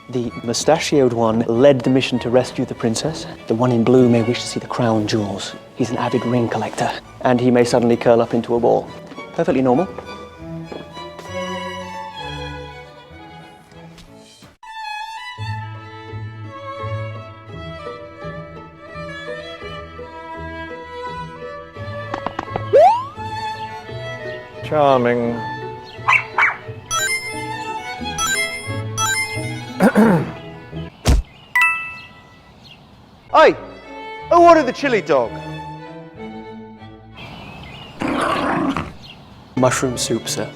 The mustachioed one led the mission to rescue the princess. The one in blue may wish to see the crown jewels. He's an avid ring collector, and he may suddenly curl up into a ball. Perfectly normal. Charming. Hey, who ordered the chili dog? Mushroom soup, sir.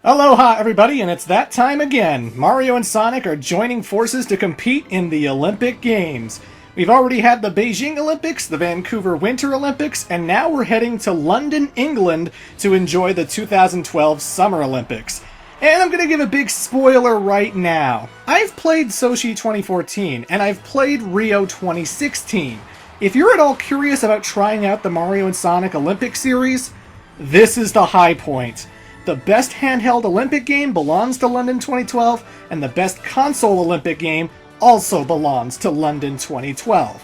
Aloha, everybody, and it's that time again. Mario and Sonic are joining forces to compete in the Olympic Games. We've already had the Beijing Olympics, the Vancouver Winter Olympics, and now we're heading to London, England to enjoy the 2012 Summer Olympics. And I'm going to give a big spoiler right now. I've played Sochi 2014, and I've played Rio 2016. If you're at all curious about trying out the Mario and Sonic Olympic series, this is the high point. The best handheld Olympic game belongs to London 2012, and the best console Olympic game also belongs to London 2012.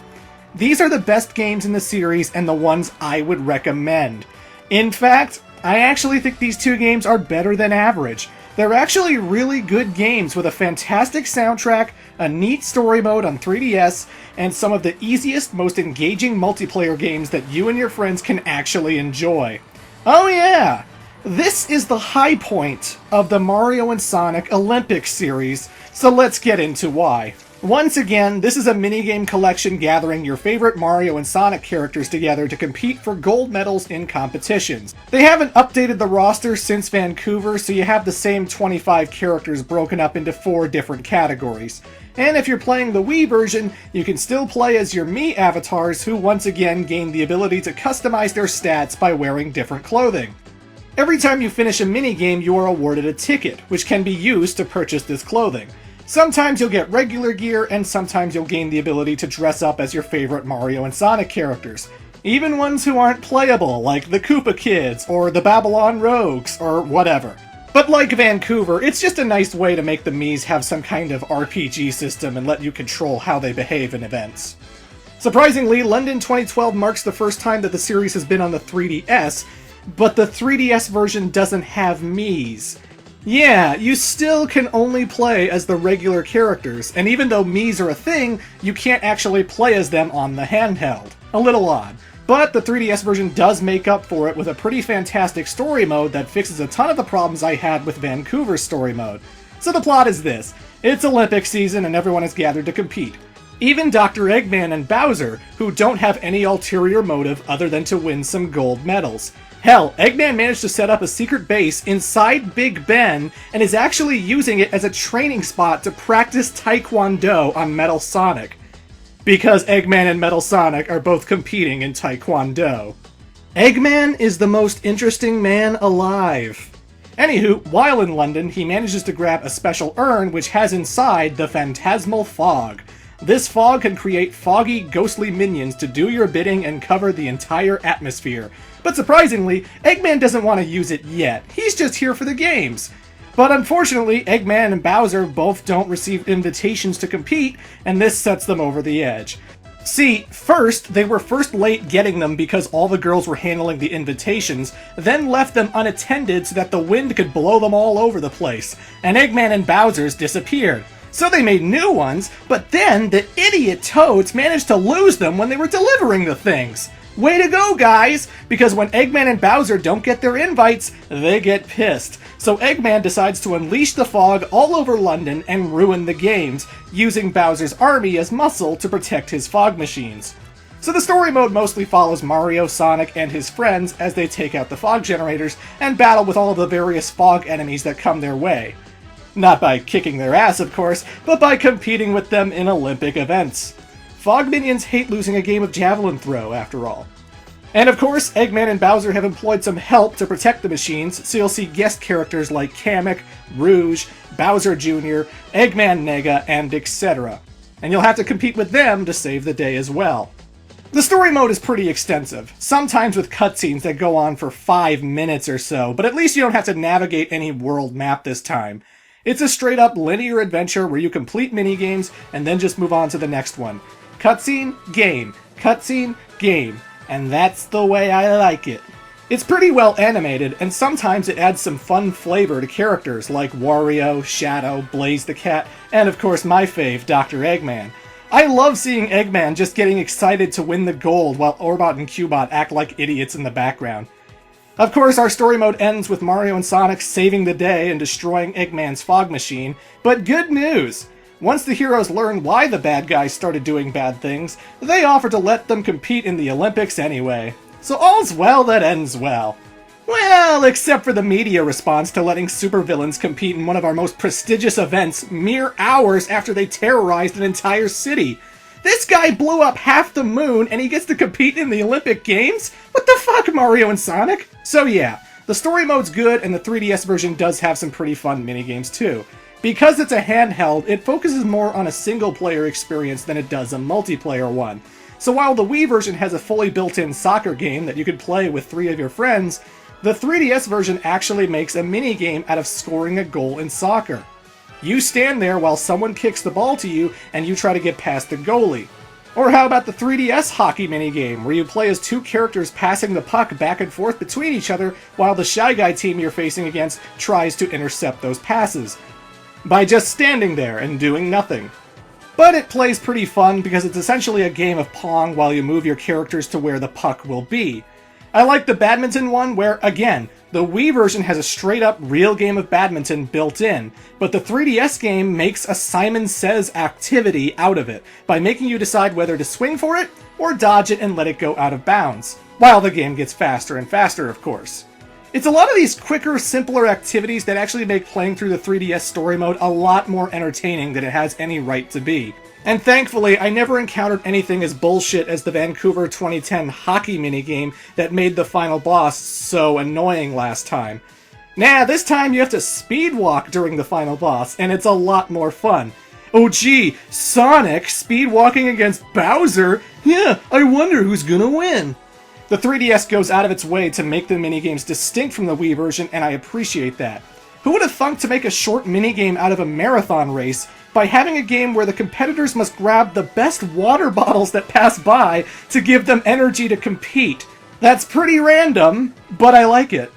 These are the best games in the series and the ones I would recommend. In fact, I actually think these two games are better than average. They're actually really good games with a fantastic soundtrack, a neat story mode on 3DS, and some of the easiest, most engaging multiplayer games that you and your friends can actually enjoy. Oh yeah! This is the high point of the Mario and Sonic Olympics series, so let's get into why. Once again, this is a minigame collection gathering your favorite Mario and Sonic characters together to compete for gold medals in competitions. They haven't updated the roster since Vancouver, so you have the same 25 characters broken up into 4 different categories. And if you're playing the Wii version, you can still play as your Mii avatars, who once again gain the ability to customize their stats by wearing different clothing. Every time you finish a minigame, you are awarded a ticket, which can be used to purchase this clothing. Sometimes you'll get regular gear, and sometimes you'll gain the ability to dress up as your favorite Mario and Sonic characters. Even ones who aren't playable, like the Koopa Kids, or the Babylon Rogues, or whatever. But like Vancouver, it's just a nice way to make the Miis have some kind of RPG system and let you control how they behave in events. Surprisingly, London 2012 marks the first time that the series has been on the 3DS, but the 3DS version doesn't have Miis. Yeah, you still can only play as the regular characters, and even though Miis are a thing, you can't actually play as them on the handheld. A little odd. But the 3DS version does make up for it with a pretty fantastic story mode that fixes a ton of the problems I had with Vancouver's story mode. So the plot is this. It's Olympic season and everyone is gathered to compete. Even Dr. Eggman and Bowser, who don't have any ulterior motive other than to win some gold medals. Hell, Eggman managed to set up a secret base inside Big Ben and is actually using it as a training spot to practice Taekwondo on Metal Sonic. Because Eggman and Metal Sonic are both competing in Taekwondo. Eggman is the most interesting man alive. Anywho, while in London, he manages to grab a special urn which has inside the Phantasmal Fog. This fog can create foggy, ghostly minions to do your bidding and cover the entire atmosphere. But surprisingly, Eggman doesn't want to use it yet. He's just here for the games. But unfortunately, Eggman and Bowser both don't receive invitations to compete, and this sets them over the edge. See, first, they were late getting them because all the girls were handling the invitations, then left them unattended so that the wind could blow them all over the place, and Eggman and Bowser's disappeared. So they made new ones, but then the idiot Toads managed to lose them when they were delivering the things. Way to go, guys! Because when Eggman and Bowser don't get their invites, they get pissed. So Eggman decides to unleash the fog all over London and ruin the games, using Bowser's army as muscle to protect his fog machines. So the story mode mostly follows Mario, Sonic, and his friends as they take out the fog generators and battle with all the various fog enemies that come their way. Not by kicking their ass, of course, but by competing with them in Olympic events. Fog minions hate losing a game of javelin throw, after all. And of course, Eggman and Bowser have employed some help to protect the machines, so you'll see guest characters like Kamek, Rouge, Bowser Jr., Eggman Nega, and etc. And you'll have to compete with them to save the day as well. The story mode is pretty extensive, sometimes with cutscenes that go on for 5 minutes or so, but at least you don't have to navigate any world map this time. It's a straight up linear adventure where you complete minigames and then just move on to the next one. Cutscene, game. Cutscene, game. And that's the way I like it. It's pretty well animated, and sometimes it adds some fun flavor to characters like Wario, Shadow, Blaze the Cat, and of course my fave, Dr. Eggman. I love seeing Eggman just getting excited to win the gold while Orbot and Cubot act like idiots in the background. Of course, our story mode ends with Mario and Sonic saving the day and destroying Eggman's fog machine, but good news! Once the heroes learn why the bad guys started doing bad things, they offer to let them compete in the Olympics anyway. So all's well that ends well. Well, except for the media response to letting supervillains compete in one of our most prestigious events mere hours after they terrorized an entire city. This guy blew up half the moon and he gets to compete in the Olympic Games? What the fuck, Mario and Sonic? So yeah, the story mode's good and the 3DS version does have some pretty fun minigames too. Because it's a handheld, it focuses more on a single-player experience than it does a multiplayer one. So while the Wii version has a fully built-in soccer game that you could play with 3 of your friends, the 3DS version actually makes a minigame out of scoring a goal in soccer. You stand there while someone kicks the ball to you and you try to get past the goalie. Or how about the 3DS hockey minigame, where you play as 2 characters passing the puck back and forth between each other while the Shy Guy team you're facing against tries to intercept those passes, by just standing there and doing nothing. But it plays pretty fun because it's essentially a game of Pong while you move your characters to where the puck will be. I like the badminton one where, again, the Wii version has a straight-up real game of badminton built in, but the 3DS game makes a Simon Says activity out of it, by making you decide whether to swing for it or dodge it and let it go out of bounds, while the game gets faster and faster, of course. It's a lot of these quicker, simpler activities that actually make playing through the 3DS story mode a lot more entertaining than it has any right to be. And thankfully, I never encountered anything as bullshit as the Vancouver 2010 hockey minigame that made the final boss so annoying last time. Nah, this time you have to speed walk during the final boss, and it's a lot more fun. Oh gee, Sonic speed walking against Bowser? Yeah, I wonder who's gonna win. The 3DS goes out of its way to make the minigames distinct from the Wii version, and I appreciate that. Who would have thunk to make a short minigame out of a marathon race by having a game where the competitors must grab the best water bottles that pass by to give them energy to compete? That's pretty random, but I like it.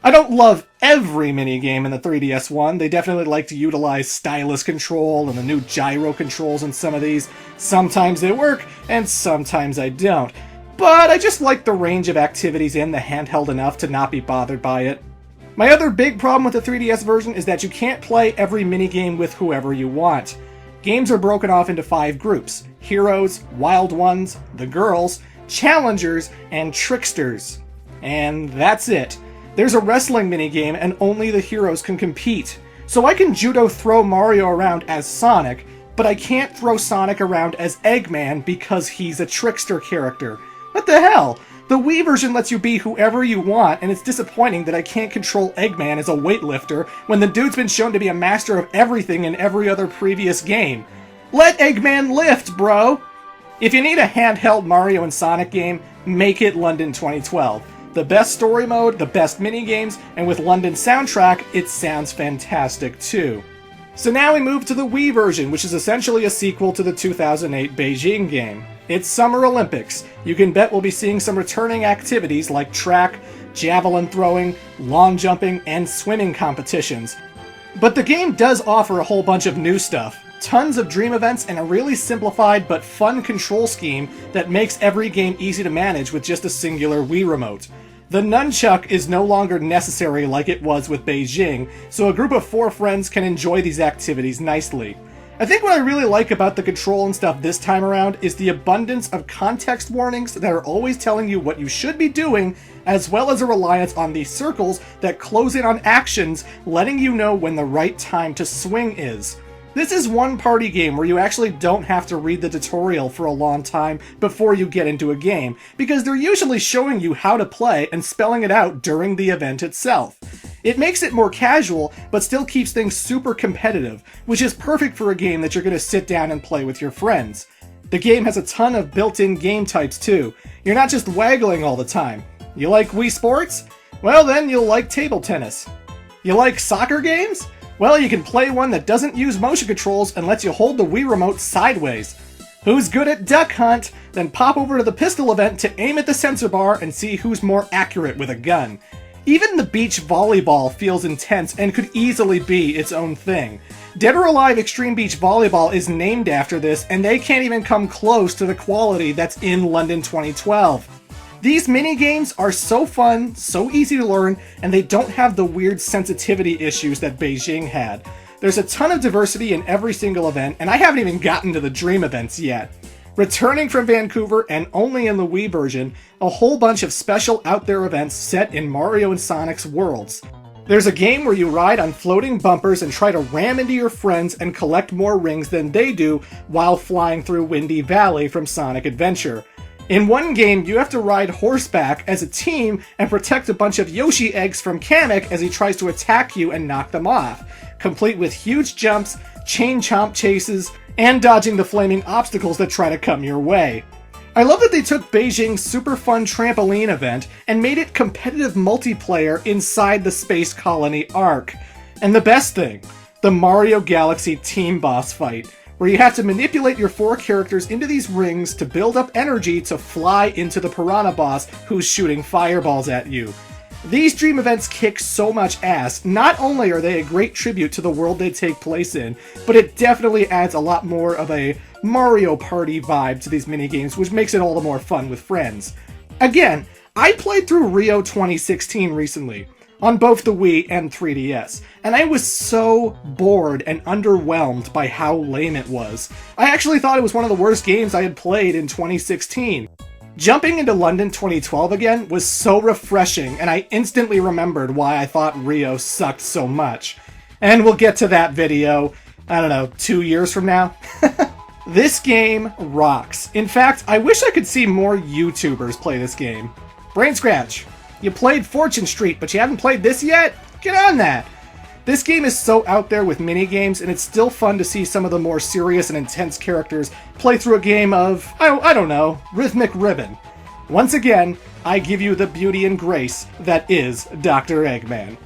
I don't love every minigame in the 3DS one. They definitely like to utilize stylus control and the new gyro controls in some of these. Sometimes they work, and sometimes I don't. But I just like the range of activities in the handheld enough to not be bothered by it. My other big problem with the 3DS version is that you can't play every minigame with whoever you want. Games are broken off into 5 groups: Heroes, Wild Ones, The Girls, Challengers, and Tricksters. And that's it. There's a wrestling minigame and only the heroes can compete. So I can judo throw Mario around as Sonic, but I can't throw Sonic around as Eggman because he's a trickster character. What the hell? The Wii version lets you be whoever you want, and it's disappointing that I can't control Eggman as a weightlifter when the dude's been shown to be a master of everything in every other previous game. Let Eggman lift, bro! If you need a handheld Mario and Sonic game, make it London 2012. The best story mode, the best minigames, and with London's soundtrack, it sounds fantastic too. So now we move to the Wii version, which is essentially a sequel to the 2008 Beijing game. It's Summer Olympics. You can bet we'll be seeing some returning activities like track, javelin throwing, long jumping, and swimming competitions. But the game does offer a whole bunch of new stuff. Tons of dream events and a really simplified but fun control scheme that makes every game easy to manage with just a singular Wii remote. The nunchuck is no longer necessary like it was with Beijing, so a group of 4 friends can enjoy these activities nicely. I think what I really like about the control and stuff this time around is the abundance of context warnings that are always telling you what you should be doing, as well as a reliance on these circles that close in on actions, letting you know when the right time to swing is. This is one party game where you actually don't have to read the tutorial for a long time before you get into a game, because they're usually showing you how to play and spelling it out during the event itself. It makes it more casual, but still keeps things super competitive, which is perfect for a game that you're going to sit down and play with your friends. The game has a ton of built-in game types too. You're not just waggling all the time. You like Wii Sports? Well then you'll like table tennis. You like soccer games? Well, you can play one that doesn't use motion controls and lets you hold the Wii Remote sideways. Who's good at Duck Hunt? Then pop over to the pistol event to aim at the sensor bar and see who's more accurate with a gun. Even the beach volleyball feels intense and could easily be its own thing. Dead or Alive Extreme Beach Volleyball is named after this, and they can't even come close to the quality that's in London 2012. These mini-games are so fun, so easy to learn, and they don't have the weird sensitivity issues that Beijing had. There's a ton of diversity in every single event, and I haven't even gotten to the Dream events yet. Returning from Vancouver, and only in the Wii version, a whole bunch of special out there events set in Mario and Sonic's worlds. There's a game where you ride on floating bumpers and try to ram into your friends and collect more rings than they do while flying through Windy Valley from Sonic Adventure. In one game, you have to ride horseback as a team and protect a bunch of Yoshi eggs from Kamek as he tries to attack you and knock them off, complete with huge jumps, chain chomp chases, and dodging the flaming obstacles that try to come your way. I love that they took Beijing's super fun trampoline event and made it competitive multiplayer inside the Space Colony arc. And the best thing, the Mario Galaxy team boss fight, where you have to manipulate your 4 characters into these rings to build up energy to fly into the Piranha boss who's shooting fireballs at you. These Dream events kick so much ass. Not only are they a great tribute to the world they take place in, but it definitely adds a lot more of a Mario Party vibe to these minigames, which makes it all the more fun with friends. Again, I played through Rio 2016 recently, on both the Wii and 3DS, and I was so bored and underwhelmed by how lame it was. I actually thought it was one of the worst games I had played in 2016. Jumping into London 2012 again was so refreshing, and I instantly remembered why I thought Rio sucked so much. And we'll get to that video, I don't know, 2 years from now? This game rocks. In fact, I wish I could see more YouTubers play this game. Brain Scratch, you played Fortune Street, but you haven't played this yet? Get on that! This game is so out there with minigames, and it's still fun to see some of the more serious and intense characters play through a game of, I don't know, Rhythmic Ribbon. Once again, I give you the beauty and grace that is Dr. Eggman.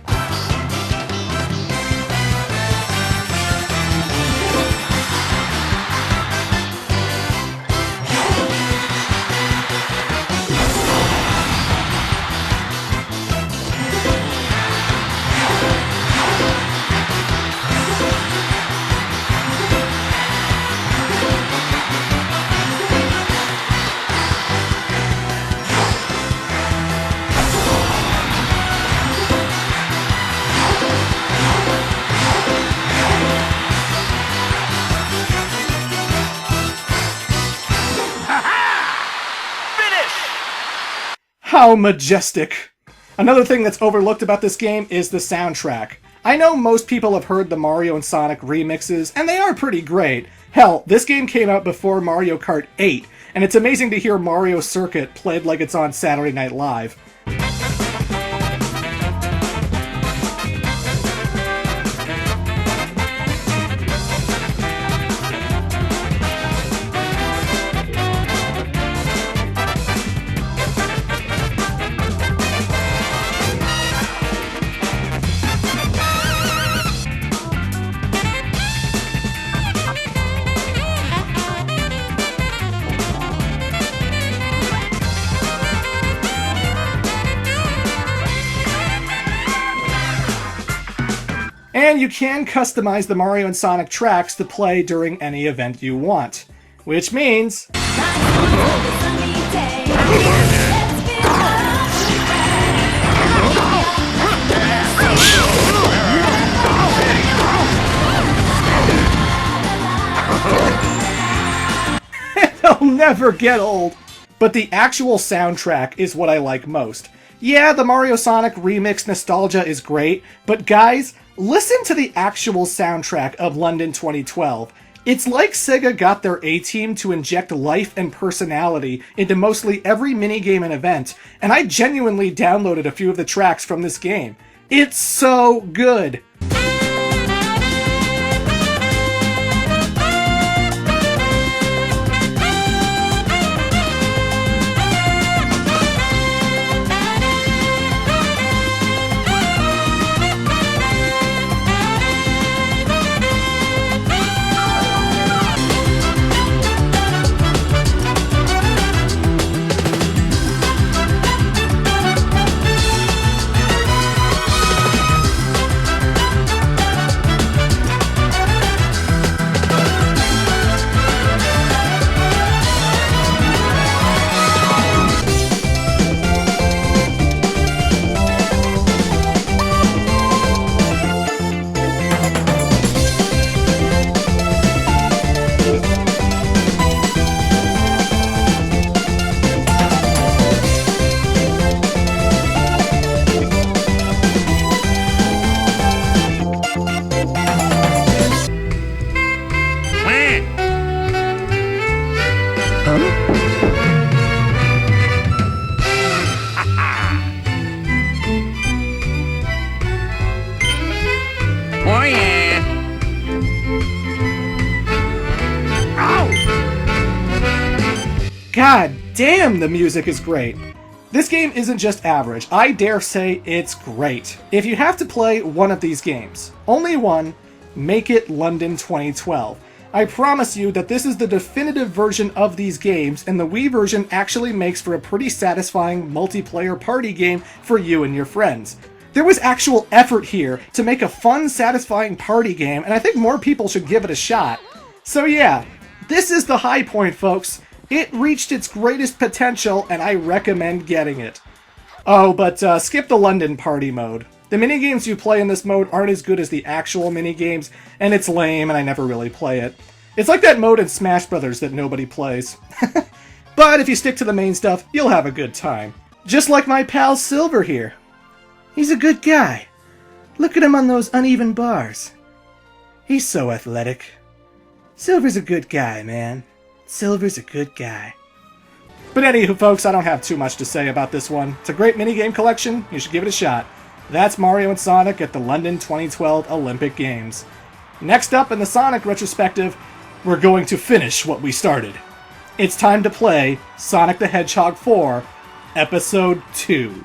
How majestic! Another thing that's overlooked about this game is the soundtrack. I know most people have heard the Mario and Sonic remixes, and they are pretty great. Hell, this game came out before Mario Kart 8, and it's amazing to hear Mario Circuit played like it's on Saturday Night Live. And you can customize the Mario and Sonic tracks to play during any event you want. Which means... It'll never get old! But the actual soundtrack is what I like most. Yeah, the Mario Sonic remix nostalgia is great, but guys, listen to the actual soundtrack of London 2012. It's like Sega got their A-team to inject life and personality into mostly every minigame and event, and I genuinely downloaded a few of the tracks from this game. It's so good! God damn, the music is great. This game isn't just average, I dare say it's great. If you have to play one of these games, only one, make it London 2012. I promise you that this is the definitive version of these games, and the Wii version actually makes for a pretty satisfying multiplayer party game for you and your friends. There was actual effort here to make a fun, satisfying party game, and I think more people should give it a shot. So yeah, this is the high point, folks. It reached its greatest potential, and I recommend getting it. Oh, but skip the London party mode. The minigames you play in this mode aren't as good as the actual minigames, and it's lame, and I never really play it. It's like that mode in Smash Brothers that nobody plays. But if you stick to the main stuff, you'll have a good time. Just like my pal Silver here. He's a good guy. Look at him on those uneven bars. He's so athletic. Silver's a good guy, man. Silver's a good guy. But anywho, folks, I don't have too much to say about this one. It's a great minigame collection. You should give it a shot. That's Mario and Sonic at the London 2012 Olympic Games. Next up in the Sonic retrospective, we're going to finish what we started. It's time to play Sonic the Hedgehog 4, Episode 2.